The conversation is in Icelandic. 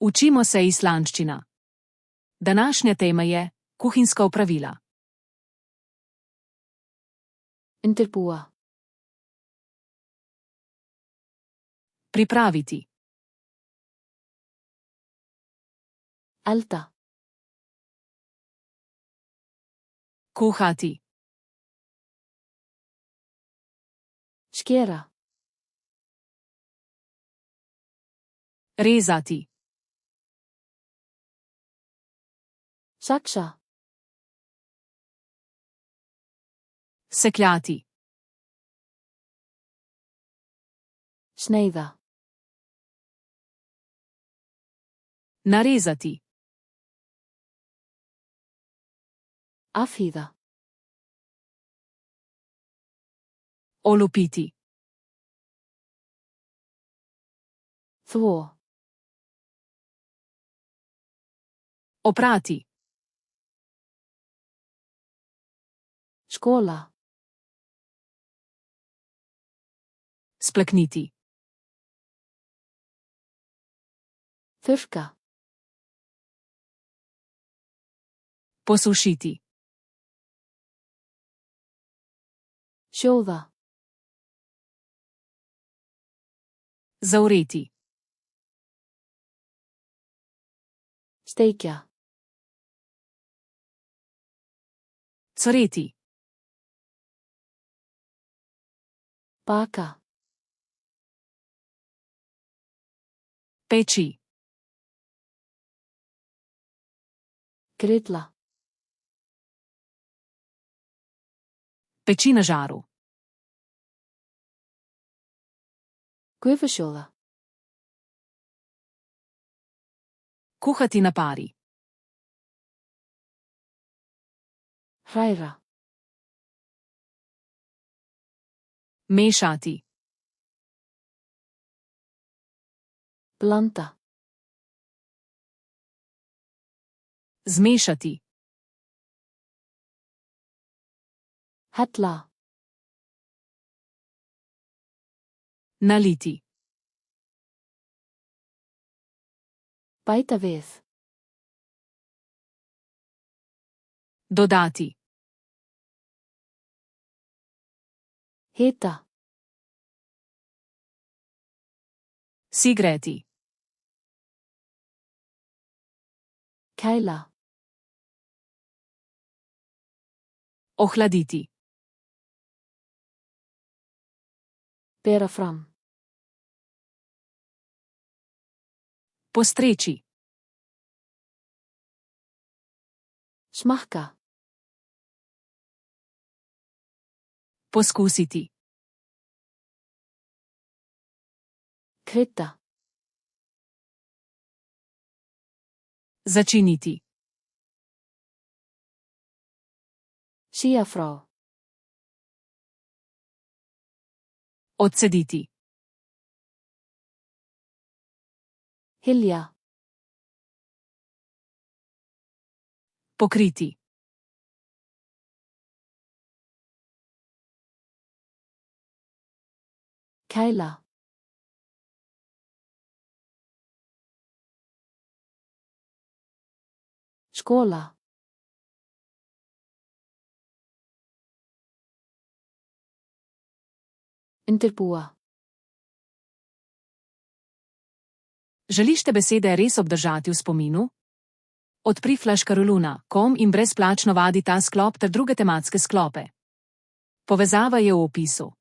Učimo se islandščina. Današnja tema je kuhinjska opravila. Undirbúa. Pripraviti. Elda. Kuhati. Skera. Rezati. Saksa. Sekljati. Sneiða. Narezati. Afhýða. Olupiti. Þvo. Oprati. Skóla. Splakniti. Þurrka. Posušiti. Sjóða. Zavreti. Steikja. Coreti. Baka. Peči. Grilla. Peči na žaru. Gufusjóða. Kuhati na pari. Hræra. Mešati. Blanda. Zmešati. Hella. Naliti. Bæta við. Dodati. Hita. Sigreti. Kæla. Ohladiti. Bera fram. Postreči. Smakka. Poskusiti. Krydda. Začiniti. Sía frá. Odcediti. Hylja. Pokriti. Kæla. Skåla. Undirbúa. Želiš te besede res obdržati v spominu? Odpri flashcaroluna.com in brezplačno vadi ta sklop ter druge tematske sklope. Povezava je v opisu.